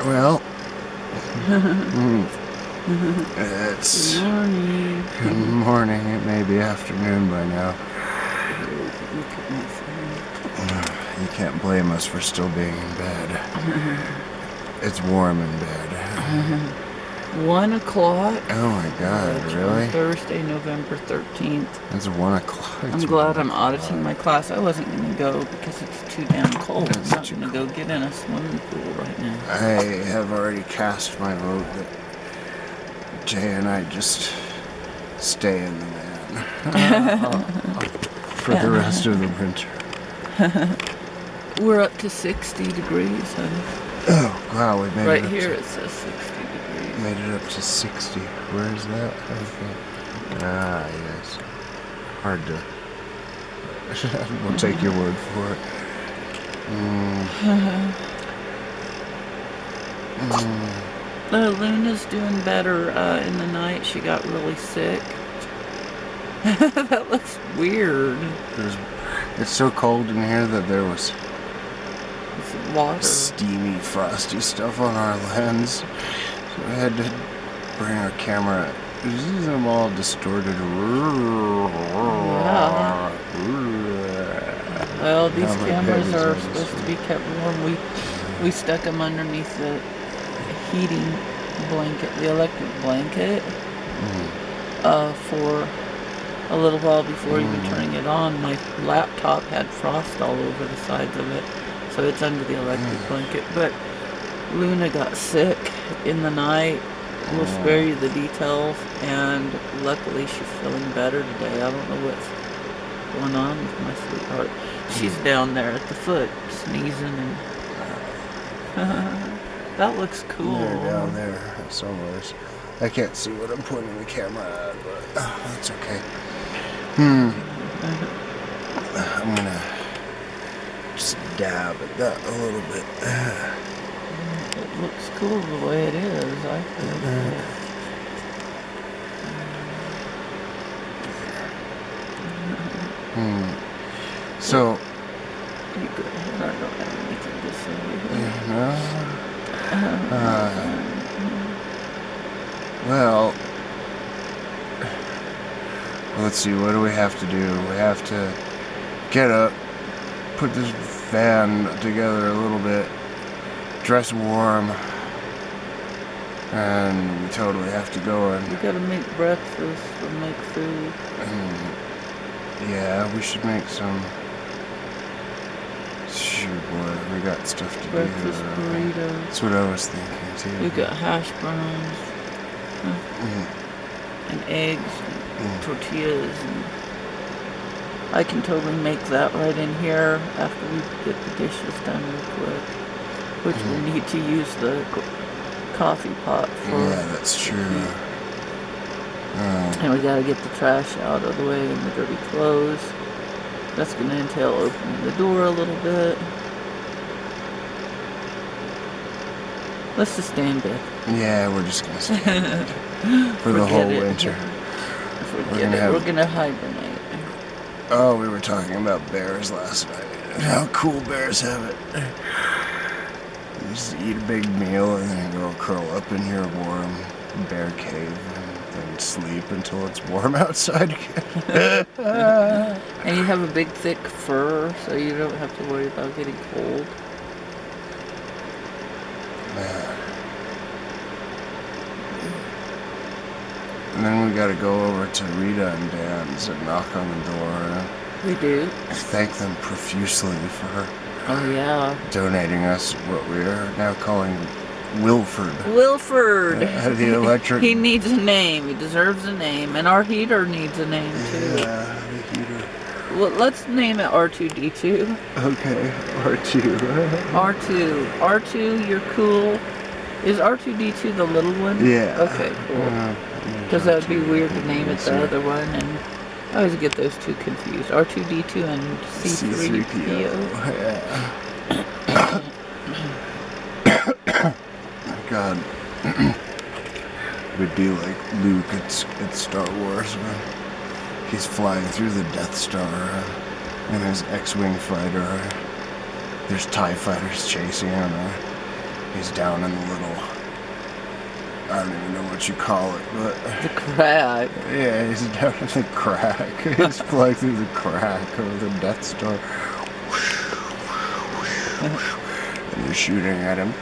Well, it's Good morning. good morning. It may be afternoon by now. Look at my phone. You can't blame us for still being in bed. It's warm in bed. 1 o'clock. Oh my God, really? On Thursday, November 13th. It's 1 o'clock. I'm glad I'm auditing my class. I wasn't going to go because it's too damn cold. I'm not going to go get in a swimming pool right now. I have already cast my vote that Jay and I just stay in the van for the rest of the winter. We're up to 60 degrees, honey. Oh, wow, we made Right it up here to, it says 60 degrees. made it up to 60. Where is that? Okay. Ah, yes. Hard to... We'll take your word for it. Luna's doing better in the night. She got really sick. That looks weird. It's so cold in here that there was It's water. steamy, frosty stuff on our lens. So we had to bring our camera. These are all distorted. Yeah. Well, these How my cameras baby's are all supposed to distorted. be kept warm. We stuck them underneath the heating blanket, the electric blanket, for a little while before even turning it on. My laptop had frost all over the sides of it, so it's under the electric blanket. But Luna got sick in the night. We'll spare you the details, and luckily she's feeling better today. I don't know what's going on with my sweetheart. She's down there at the foot, sneezing, and that looks cool. They're down there somewhere. I can't see what I'm pointing the camera at, but that's okay. I'm gonna just dab at that a little bit. It looks cool the way it is, I think. So, You go ahead, I don't have anything to say. well, let's see, what do we have to do? We have to get up, put this van together a little bit, dress warm, and we totally have to go and... We gotta make breakfast or make food. Yeah, we should make some... Shoot, boy, we got stuff to Breakfast do. burritos. That's what I was thinking, too. We got hash browns and eggs and tortillas. And I can totally make that right in here after we get the dishes done real quick. Which we need to use the coffee pot for. Yeah, that's true. And we gotta get the trash out of the way and the dirty clothes. That's gonna entail opening the door a little bit. Let's just stay in bed. Yeah, we're just gonna stay in bed for the whole winter. Forget it. We're gonna hibernate. Oh, we were talking about bears last night. How cool bears have it. You just eat a big meal and then go curl up in your warm bear cave and then sleep until it's warm outside again. And you have a big thick fur, so you don't have to worry about getting cold. And then we gotta go over to Rita and Dan's and knock on the door and We do. thank them profusely for Oh yeah. donating us what we are now calling Wilford. Wilford. The electric... He needs a name. He deserves a name. And our heater needs a name too. Yeah, the heater. Well, let's name it R2D2. Okay, R2. R2. R2, you're cool. Is R2D2 the little one? Yeah. Okay, cool. Because that would be weird to name it the other one, and I always get those two confused. R2D2 and C3PO. Yeah. God. We'd be like Luke at Star Wars when he's flying through the Death Star in his X-Wing fighter. There's TIE fighters chasing him. He's down in the little, I don't even know what you call it, but The crack. yeah, he's down in the crack. He's flying through the crack of the Death Star. And you're shooting at him.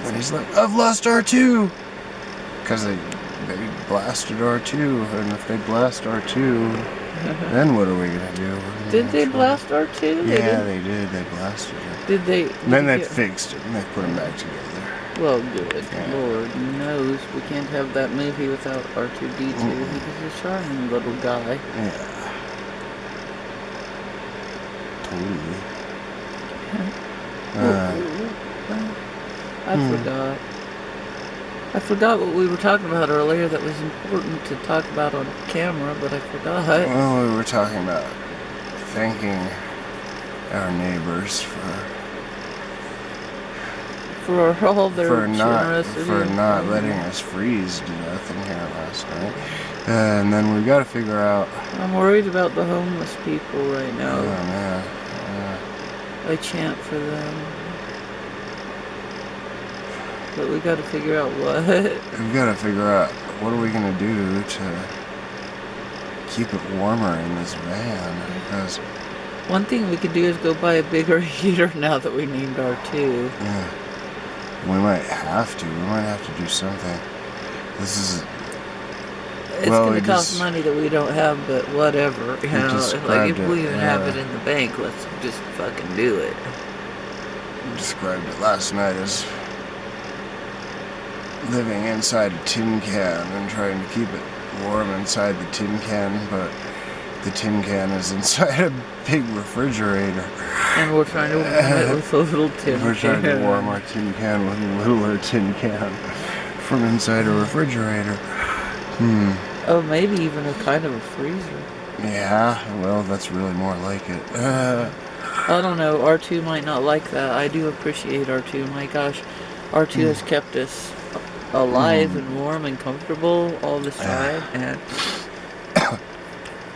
And he's like, I've lost R2! Because they blasted R2, and if they blast R2, then what are we gonna do? Did they blast R2? Yeah, they did. They blasted her. Did they? And then they fixed it, and they put him back together. Well, good. Yeah. Lord knows we can't have that movie without R2-D2. He was a charming little guy. Yeah. Totally. I forgot what we were talking about earlier that was important to talk about on camera, but I forgot. Well, we were talking about thanking our neighbors for all their generosity. for not letting us freeze to death in here last night. And then we got to figure out. I'm worried about the homeless people right now. Oh man. I chant for them. But we got to figure out what. We've got to figure out what are we gonna do to keep it warmer in this van, because one thing we could do is go buy a bigger heater now that we named R2. yeah, we might have to. We might have to do something. This is. It's going to cost money that we don't have, but whatever. You know, like if we even have it in the bank, let's just fucking do it. We described it last night as living inside a tin can and trying to keep it warm inside the tin can, but the tin can is inside a big refrigerator. And we're trying to warm it with a little tin can. We're trying to warm our tin can with a littler tin can from inside a refrigerator. Oh, maybe even a kind of a freezer. Yeah, well, that's really more like it. I don't know, R2 might not like that. I do appreciate R2. My gosh, R2 has kept us alive and warm and comfortable all this time.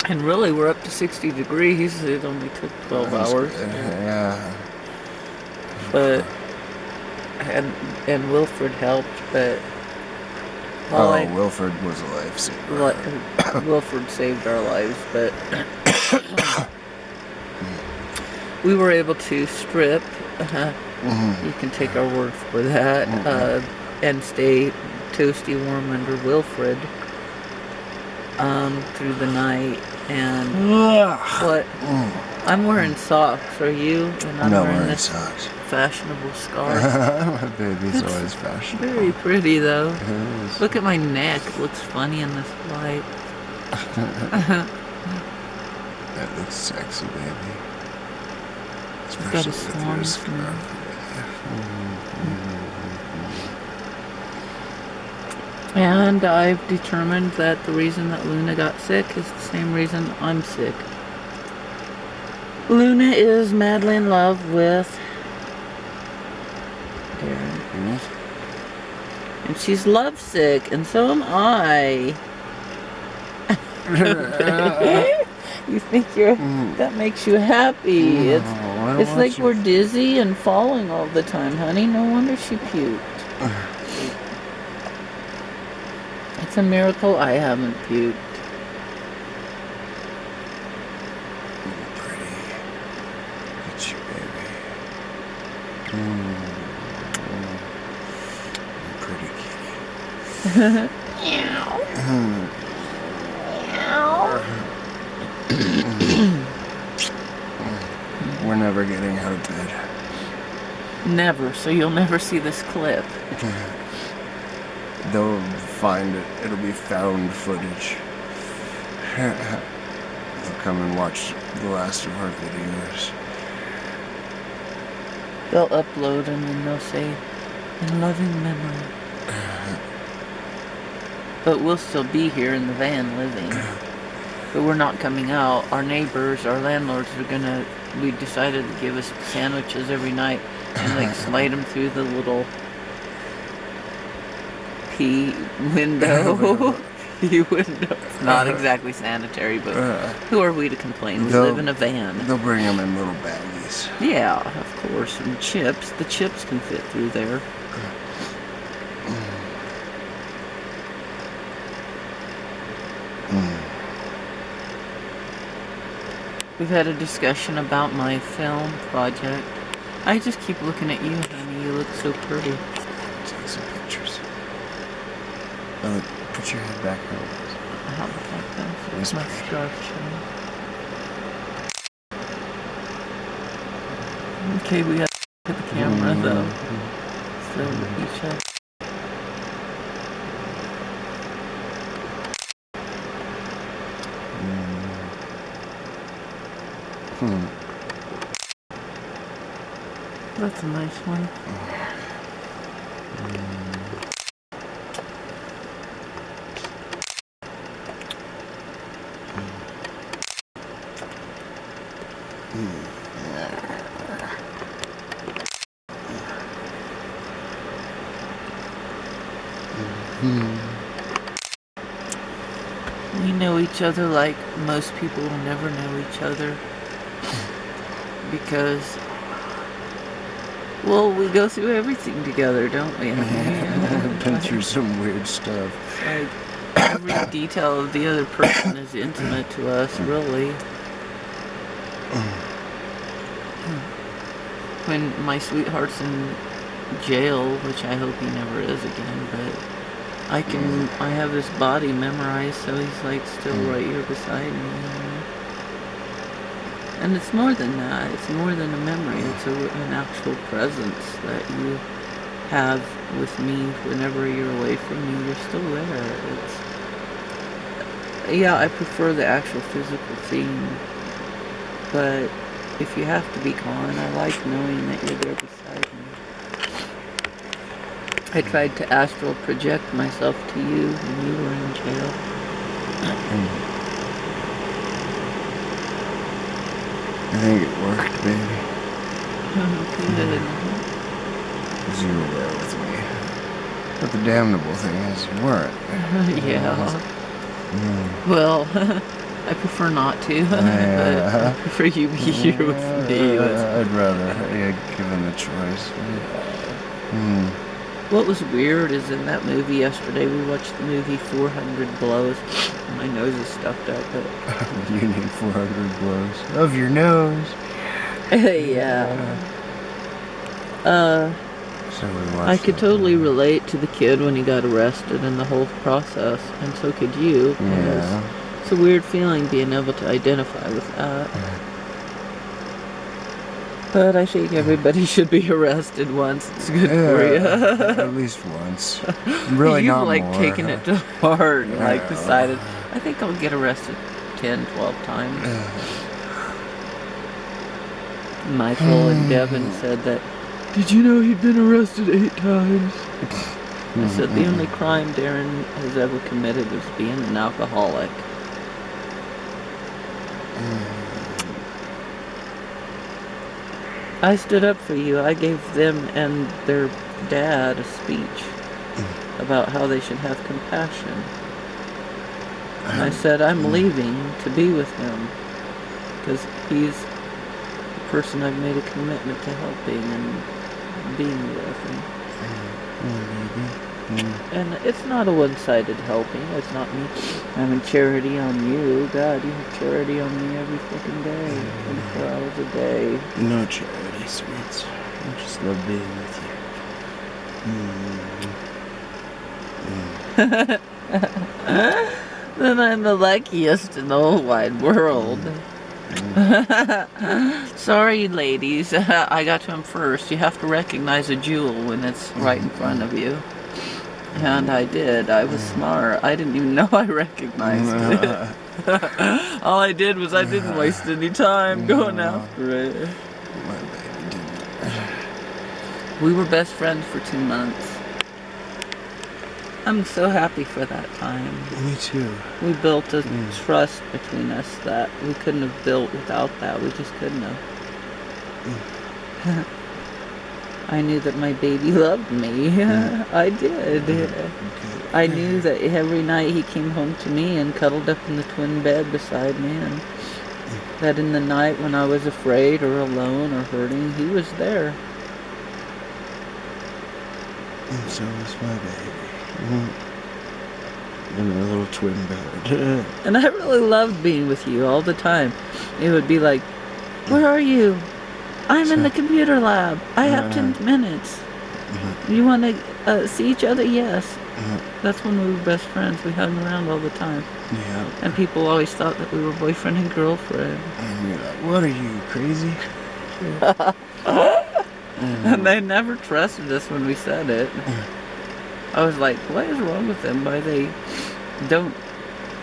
And really, we're up to 60 degrees. It only took 12 hours. Yeah. But, and Wilfred helped, but... Wilfred was a lifesaver. Wilfred saved our lives, but we were able to strip. You can take our word for that, and stay toasty warm under Wilfred through the night. And what? I'm wearing socks. Are you? And I'm wearing this socks. Fashionable scarf. My baby's always fashionable. Very pretty though. It is. Look at my neck. It looks funny in this light. That looks sexy, baby. Got a Especially with swan your scarf. And I've determined that the reason that Luna got sick is the same reason I'm sick. Luna is madly in love with Darren. And she's lovesick, and so am I. You think that makes you happy. It's like we're dizzy and falling all the time, honey. No wonder she puked. It's a miracle I haven't puked. Pretty. Look at you, baby. Pretty kitty. We're never getting out of bed. Never, so you'll never see this clip. They'll find it. It'll be found footage. They'll come and watch the last of our videos. They'll upload and then they'll say, in loving memory. But we'll still be here in the van living. But we're not coming out. Our neighbors, our landlords we decided to give us sandwiches every night and like slide them through the little pee window. You wouldn't know. It's not exactly sanitary, but who are we to complain? We live in a van. They'll bring them in little baggies. Yeah, of course. And chips. The chips can fit through there. We've had a discussion about my film project. I just keep looking at you, honey. You look so pretty. Take some pictures. Oh, look, put your head back home. How like this? With my scarf showing. Okay, we got to look at the camera though. So each other. That's a nice one. We know each other like most people will never know each other. Because, well, we go through everything together, don't we? Been through some weird stuff. Like, every detail of the other person is intimate to us, really. When my sweetheart's in jail, which I hope he never is again, but I have his body memorized, so he's like still right here beside me. And it's more than that. It's more than a memory. It's an actual presence that you have with me whenever you're away from me. You're still there. Yeah, I prefer the actual physical thing. But if you have to be gone, I like knowing that you're there beside me. I tried to astral project myself to you when you were in jail. I think it worked, baby. Good. Because you were there with me. But the damnable thing is you weren't. Yeah. Well, I prefer not to, but I prefer you be here with me. I'd rather, given the choice. What was weird is in that movie yesterday, we watched the movie 400 Blows. My nose is stuffed up, but... You need 400 blows. Of your nose. Yeah. So we watched I could totally relate to the kid when he got arrested and the whole process, and so could you. Yeah. It's a weird feeling being able to identify with that. But I think everybody should be arrested once. It's good for you. At least once. Really You've not like more. taken it to heart and like decided, I think I'll get arrested 10, 12 times. Michael and Devin said that, did you know he'd been arrested 8 times? I said the only crime Darren has ever committed is being an alcoholic. I stood up for you. I gave them and their dad a speech about how they should have compassion. And I said, I'm leaving to be with him because he's the person I've made a commitment to helping and being with. And it's not a one-sided helping. It's not me having charity on you. God, you have charity on me every fucking day, 24 hours a day. No charity, sweets. I just love being with you. Then I'm the luckiest in the whole wide world. Sorry, ladies. I got to him first. You have to recognize a jewel when it's right in front of you. And I did. I was smart. I didn't even know I recognized it. All I did was I didn't waste any time going after it. My baby didn't. We were best friends for 2 months. I'm so happy for that time. Me too. We built a trust between us that we couldn't have built without that. We just couldn't have. I knew that my baby loved me. I did. I knew that every night he came home to me and cuddled up in the twin bed beside me, and that in the night when I was afraid or alone or hurting, he was there. And so was my baby. In a little twin bed. And I really loved being with you all the time. It would be like, where are you? I'm in the computer lab. I have 10 minutes. You want to see each other? Yes. That's when we were best friends. We hung around all the time. Yeah. And people always thought that we were boyfriend and girlfriend. And you're like, what are you, crazy? And they never trusted us when we said it. I was like, what is wrong with them? Why they don't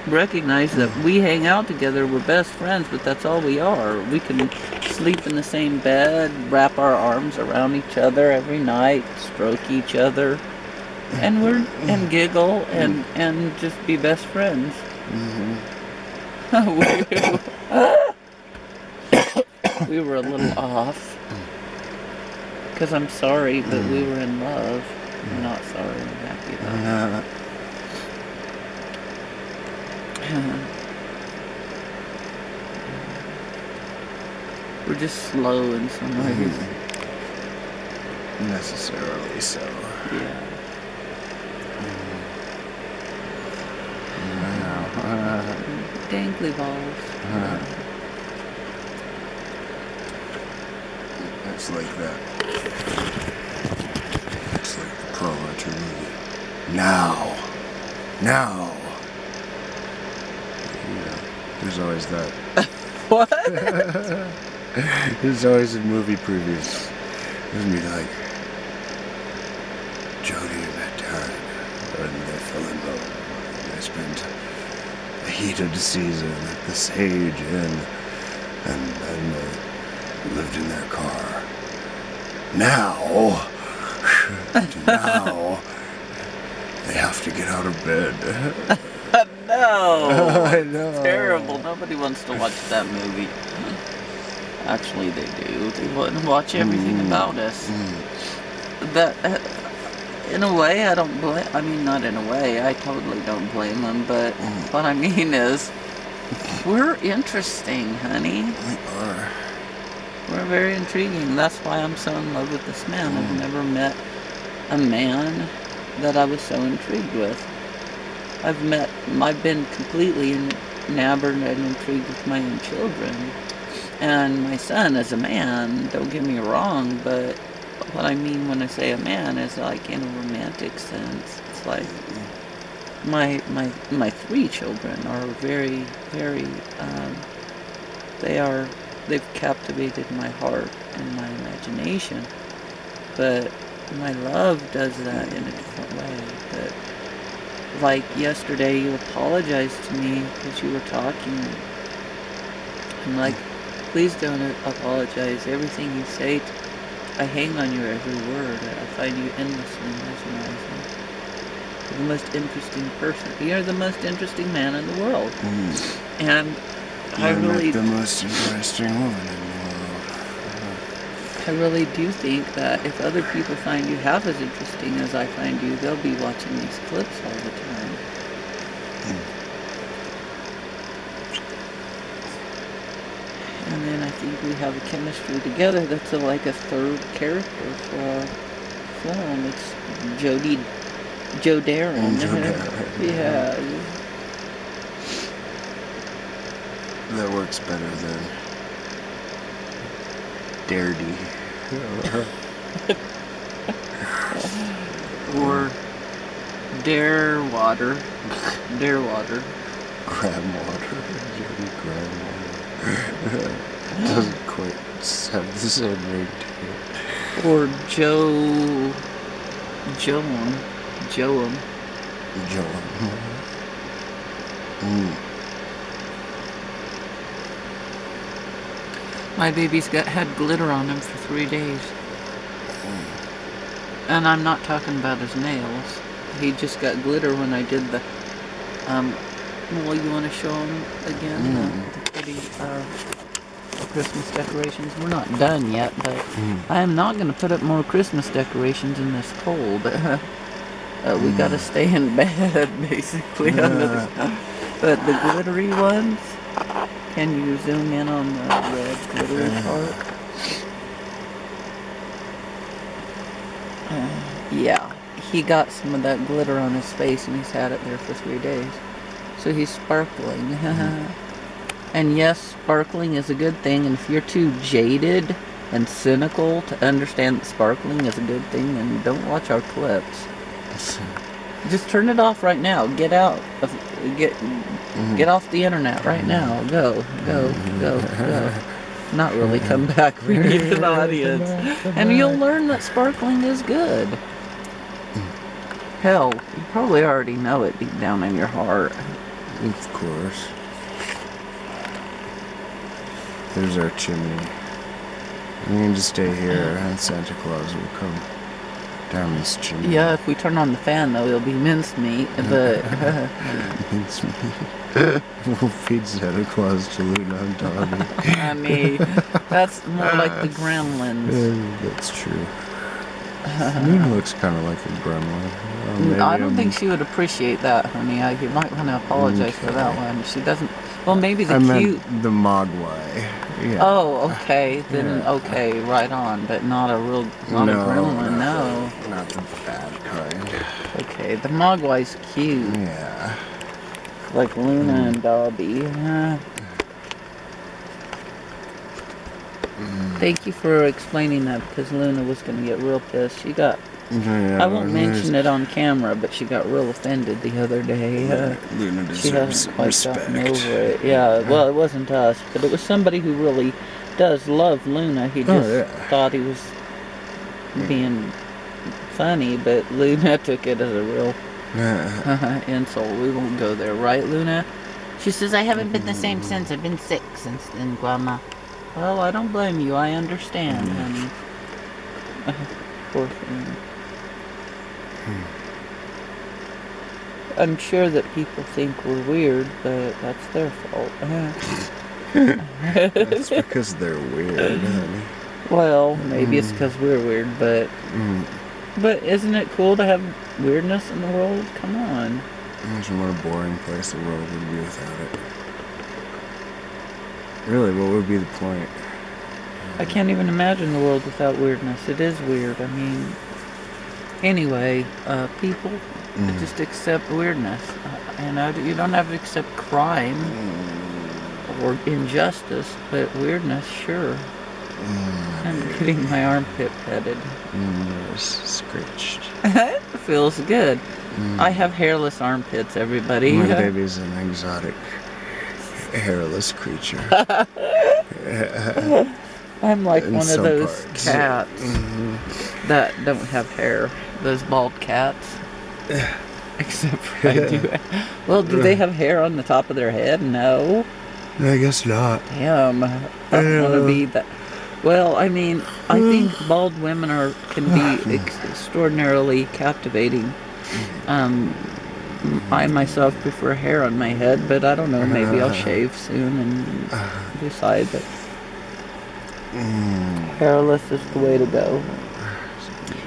recognize that we hang out together, we're best friends, but that's all we are. We can sleep in the same bed, wrap our arms around each other every night, stroke each other, and giggle and just be best friends. We were a little off. Because I'm sorry, but we were in love. I'm not sorry, I'm happy though. We're just slow in some ways. Necessarily so. Yeah. Dangly balls. It's like that. It's like the poetry movie. Now. Yeah. There's always that. What? There's always in movie previews. There's me like, Jody met Darren, and they fell in love. They spent a heated season at the Sage Inn, and then they lived in their car. Now, they have to get out of bed. No! I know. It's terrible. Nobody wants to watch that movie. Actually, they do. They want to watch everything about us. That, in a way, I don't blame. I mean, not in a way. I totally don't blame them. But what I mean is, we're interesting, honey. We are. We're very intriguing. That's why I'm so in love with this man. I've never met a man that I was so intrigued with. I've been completely enamored and intrigued with my own children. And my son is a man, don't get me wrong, but what I mean when I say a man is like in a romantic sense. It's like my 3 children are very, very, they've captivated my heart and my imagination. But my love does that in a different way. But like yesterday, you apologized to me because you were talking. I'm like, please don't apologize. Everything you say, I hang on your every word. I find you endlessly mesmerizing. You're the most interesting person. You're the most interesting man in the world. And I really... met the most interesting woman in the world. I really do think that if other people find you half as interesting as I find you, they'll be watching these clips all the time. And then I think we have a chemistry together that's like a third character for our film. It's Joe Darren. Joe Darren. Yeah. That works better than Daredy. Or Darewater. Darewater. Grandwater. Jody Grandwater. Doesn't quite have the same ring to it. Or Joam. My baby's had glitter on him for 3 days. And I'm not talking about his nails. He just got glitter when I did the, well, you want to show him again? The pretty, Christmas decorations. We're not done yet, but I am not going to put up more Christmas decorations in this cold. We got to stay in bed, basically, under the... But the glittery ones, can you zoom in on the red glittery part? Yeah, he got some of that glitter on his face and he's had it there for 3 days. So he's sparkling. And yes, sparkling is a good thing, and if you're too jaded and cynical to understand that sparkling is a good thing, then don't watch our clips. Just turn it off right now. Get out of get off the internet right now. Go. Not really come back. We need an audience. And you'll learn that sparkling is good. Hell, you probably already know it deep down in your heart. Of course. There's our chimney. We can just stay here and Santa Claus will come down this chimney. Yeah, if we turn on the fan though, it'll be mincemeat, but... Mincemeat. We'll feed Santa Claus to Luna and Dobby. Honey, that's more like the gremlins. That's true. Luna looks kind of like a gremlin. I don't think she would appreciate that, honey. You might want to apologize for that one. She doesn't... Well, maybe the cute... meant the Mogwai. Yeah. Oh, okay. Then, okay, right on. But not a gremlin, no. Not the bad kind. Okay, the Mogwai's cute. Yeah. Like Luna and Dobby. Thank you for explaining that, because Luna was going to get real pissed. She got... Yeah, I won't mention it on camera, but she got real offended the other day. Luna She deserves hasn't quite respect. gotten over it. Yeah, well, it wasn't us, but it was somebody who really does love Luna. He just thought he was being funny, but Luna took it as a real insult. We won't go there, right, Luna? She says, I haven't been the same since. I've been sick since then, Grandma. Well, I don't blame you. I understand, honey. Poor thing. I'm sure that people think we're weird, but that's their fault. That's because they're weird, honey. Well, maybe it's because we're weird, but isn't it cool to have weirdness in the world? Come on. Imagine what a boring place the world would be without it. Really, what would be the point? I can't even imagine the world without weirdness. It is weird. I mean, anyway, people just accept weirdness. You don't have to accept crime or injustice, but weirdness, sure. I'm getting my armpit petted. Scratched. It feels good. I have hairless armpits, everybody. My baby's an exotic, hairless creature. I'm like one of some those parts. cats that don't have hair. Those bald cats. Except for I do. Well, do they have hair on the top of their head? No. I guess not. Damn. I don't want to be that. Well, I mean, I think bald women can be extraordinarily captivating. I myself prefer hair on my head, but I don't know. Maybe I'll shave soon and decide that hairless is the way to go.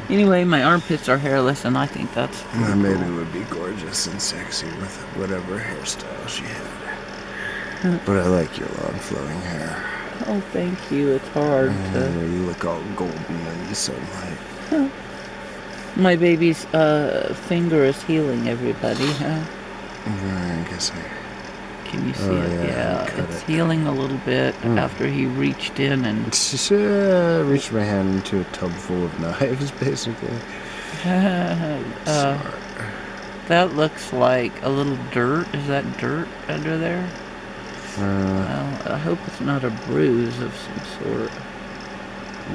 Anyway, my armpits are hairless, and I think that's My baby would be gorgeous and sexy with whatever hairstyle she had. But I like your long flowing hair. Oh, thank you. It's hard to... You look all golden in the sunlight. My baby's finger is healing, everybody. I guess Can you see it? Yeah, it's healing a little bit after he reached in and... reached my hand into a tub full of knives, basically. Smart. That looks like a little dirt. Is that dirt under there? Well, I hope it's not a bruise of some sort.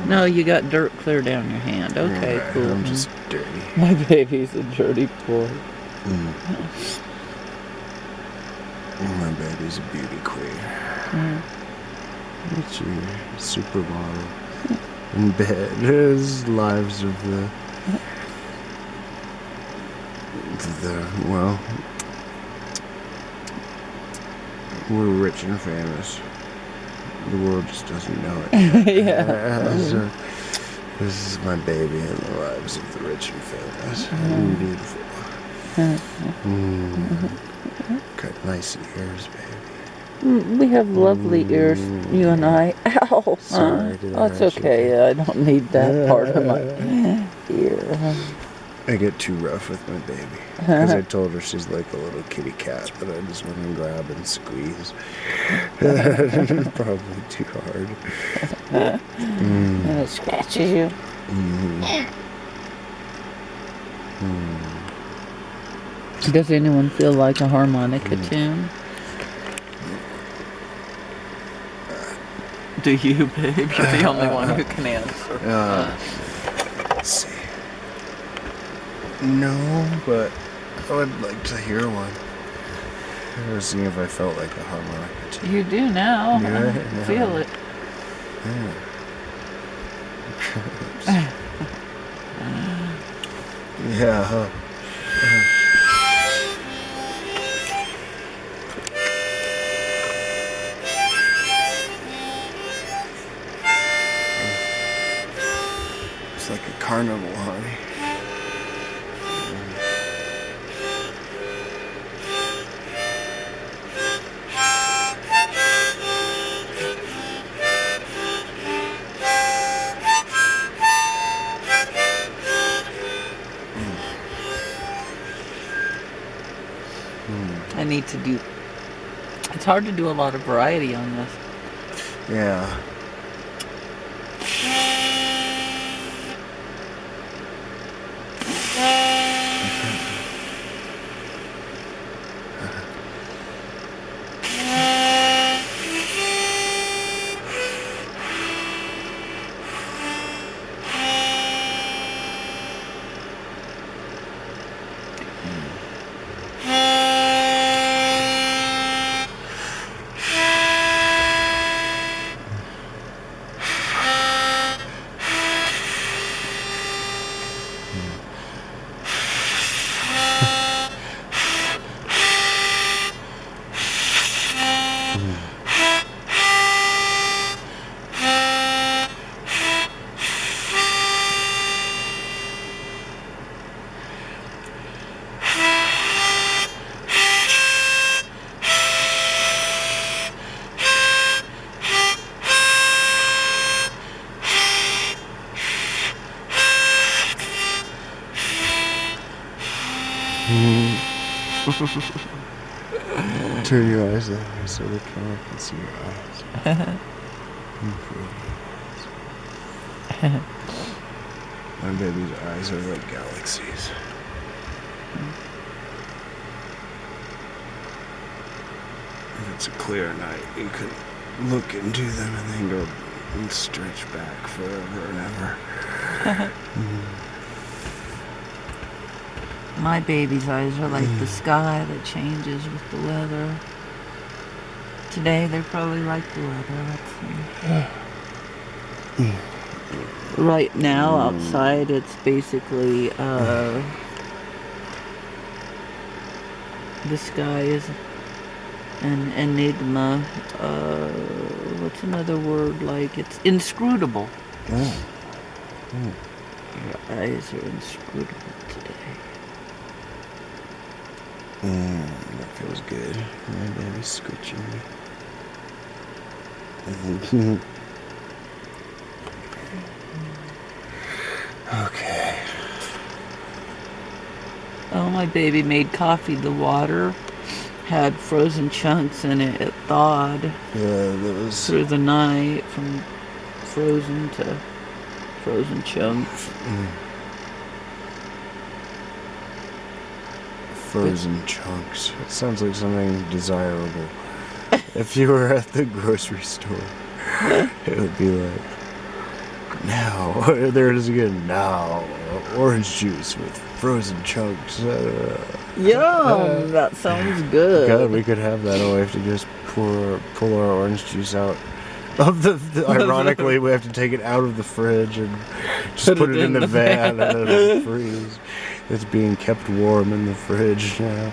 No, you got dirt clear down your hand. Okay, cool. I'm just dirty. My baby's a dirty boy. My baby's a beauty queen. It's your supermodel. In bed. There's lives of well, we're rich and famous. The world just doesn't know it. Yeah. So, this is my baby in the lives of the rich and famous. Beautiful. Got nice ears, baby. We have lovely ears, you and I. Ow! Sorry, did I Oh, it's hurt you? okay. I don't need that part of my ear. I get too rough with my baby. Because I told her she's like a little kitty cat that I just want to grab and squeeze. Probably too hard. And it scratches you. Does anyone feel like a harmonica tune? Do you, babe? You're the only one who can answer. Let's see. No, but I would like to hear one. I was seeing if I felt like a harmonica too. You do now. Do I? Feel it. Yeah. Huh. It's like a carnival, honey. I need to do. It's hard to do a lot of variety on this. Yeah. Turn your eyes that way so they come up and see your eyes. My baby's eyes are like galaxies. If it's a clear night, you could look into them and then go and stretch back forever and ever. My baby's eyes are like the sky that changes with the weather. Today they're probably like the weather. Let's see. Right now outside it's basically the sky is an enigma. What's another word like? It's inscrutable. Your eyes are inscrutable today. That feels good. My baby's scratching me. Okay. Oh, my baby made coffee. The water had frozen chunks in it. It thawed Yeah, that was through the night from frozen to frozen chunks. frozen chunks. It sounds like something desirable. If you were at the grocery store, it would be like, now, there it is again, now, orange juice with frozen chunks. Yum! That sounds good. God, we could have that. All we have to just pull our orange juice out of the ironically, we have to take it out of the fridge and just put it in the van and it'll freeze. It's being kept warm in the fridge now.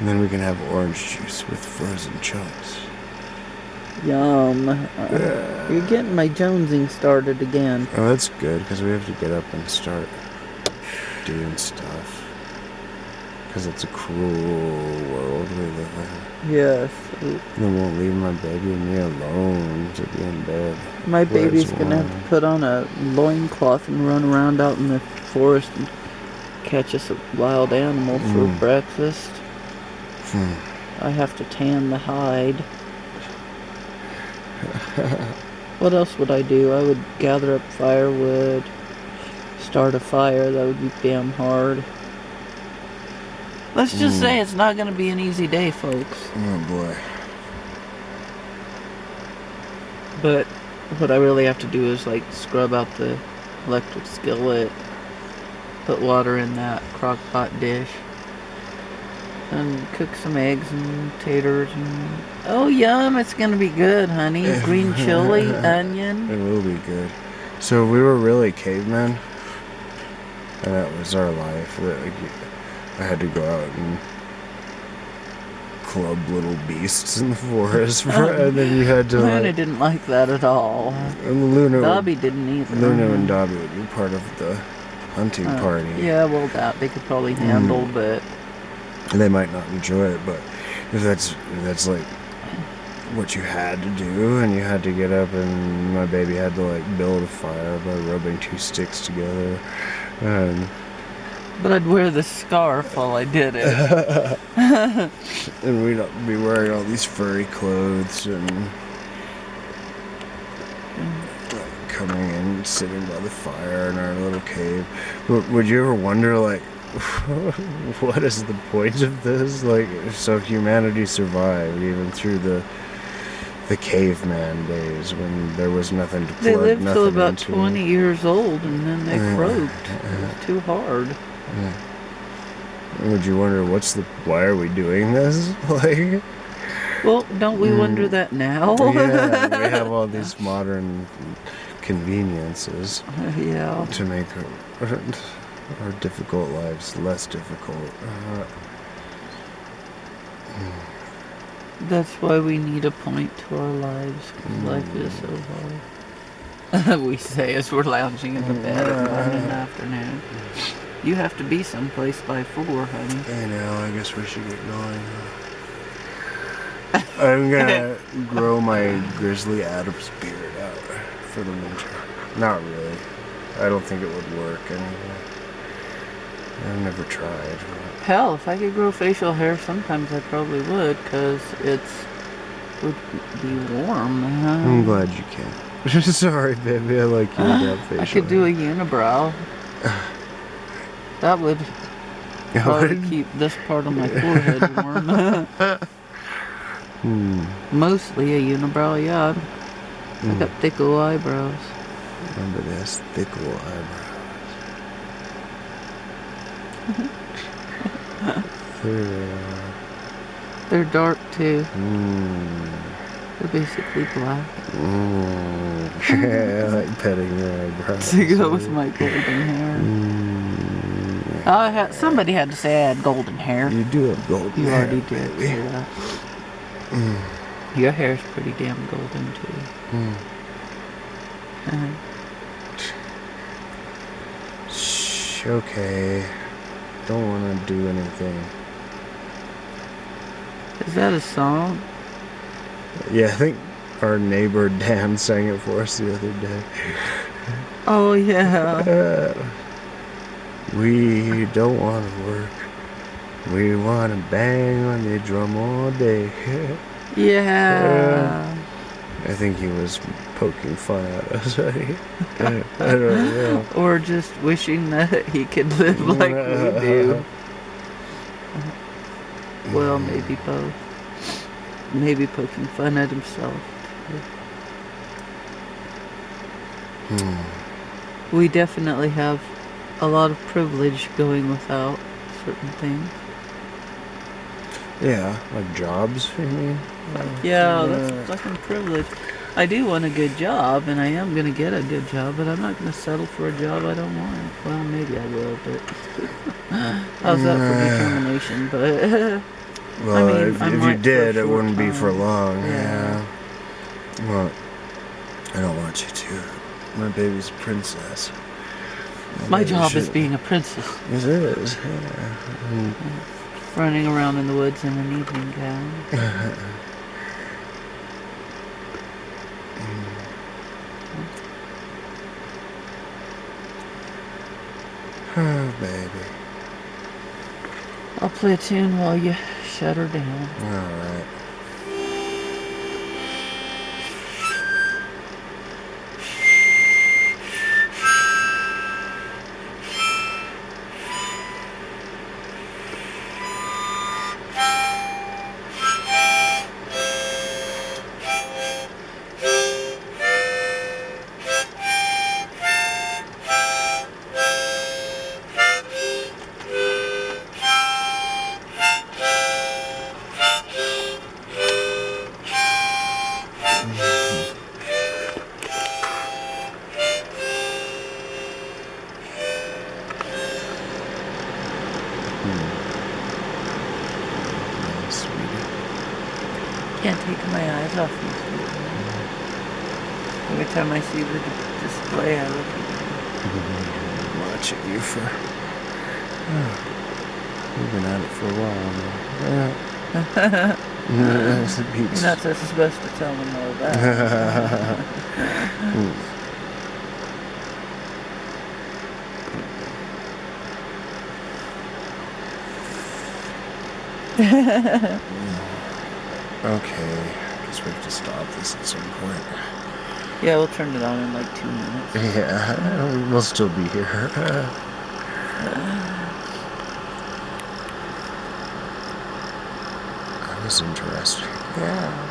And then we can have orange juice with frozen chunks. Yum. You're getting my jonesing started again. Oh, that's good, because we have to get up and start doing stuff. Because it's a cruel world we live in. Yes. They won't leave my baby and me alone to be in bed. My Where's baby's gonna have one? to put on a loincloth and run around out in the forest and catch us a wild animal for breakfast. I have to tan the hide. What else would I do? I would gather up firewood, start a fire. That would be damn hard. Let's just say it's not going to be an easy day, folks. Oh boy. But what I really have to do is like scrub out the electric skillet, put water in that crock pot dish, and cook some eggs and taters and... Oh, yum, it's gonna be good, honey. Green chili, onion. It will be good. So we were really cavemen, and that was our life. Like, I had to go out and club little beasts in the forest, and then you had to Luna like... didn't like that at all. And Luna, Dobby didn't either. Luna and Dobby would be part of the hunting party. Yeah, well, that they could probably handle, but... They might not enjoy it, but if that's like what you had to do, and you had to get up, and my baby had to like build a fire by rubbing two sticks together, and... But I'd wear the scarf while I did it. And we'd be wearing all these furry clothes and coming in, sitting by the fire in our little cave. Would you ever wonder, like, what is the point of this? Like, so humanity survived even through the caveman days when there was nothing to plug They lived till about into. 20 years old, and then they croaked. It was too hard. Yeah. Would you wonder why are we doing this? Like, well, don't we wonder that now? Yeah, we have all these modern conveniences Yeah. to make our difficult lives less difficult. That's why we need a point to our lives, because life is so hard. We say as we're lounging in the bed at 1 in the afternoon. You have to be someplace by 4, honey. I know, I guess we should get going. I'm gonna grow my Grizzly Adams beard out for the winter. Not really. I don't think it would work anyway. I've never tried. Hell, if I could grow facial hair, sometimes I probably would, because would be warm. I'm glad you can. Sorry, baby, I like you without facial I could do hair. a unibrow. That would probably keep this part of my forehead warm. Mostly a unibrow, yeah. I got thick little eyebrows. Remember this, thick little eyebrows. There they are. They're dark too. They're basically black. Yeah, I like petting your eyebrows. To go with my golden hair. Somebody had to say I had golden hair. You do have golden You hair, already did baby. say that. Your hair's pretty damn golden too. Shh, okay. Don't want to do anything. Is that a song? Yeah, I think our neighbor Dan sang it for us the other day. Oh yeah. We don't want to work. We want to bang on the drum all day. Yeah. I think he was poking fun at us, right? I don't know. Or just wishing that he could live like we do. Well, maybe both. Maybe poking fun at himself. We definitely have a lot of privilege going without certain things. Yeah, like jobs, you mean? Yeah, that's fucking privilege. I do want a good job, and I am going to get a good job, but I'm not going to settle for a job I don't want. Well, maybe I will, but... How's that for determination? But... Well, I mean, if I you might did, for a it wouldn't short be for time. long. Yeah. Well, I don't want you to. My baby's a princess. My Maybe job is should- being a princess. It is, yeah. Running around in the woods in an evening gown. Oh, baby. I'll play a tune while you shut her down. Alright. Nice, sweetie. Can't take my eyes off you, sweetie. Every time I see the display, I look at Watching you for... We've been at it for a while now. Yeah. You're not supposed to tell them all that. Okay, I guess we have to stop this at some point. Yeah, we'll turn it on in like 2 minutes. Yeah, we'll still be here. That was interesting. Yeah.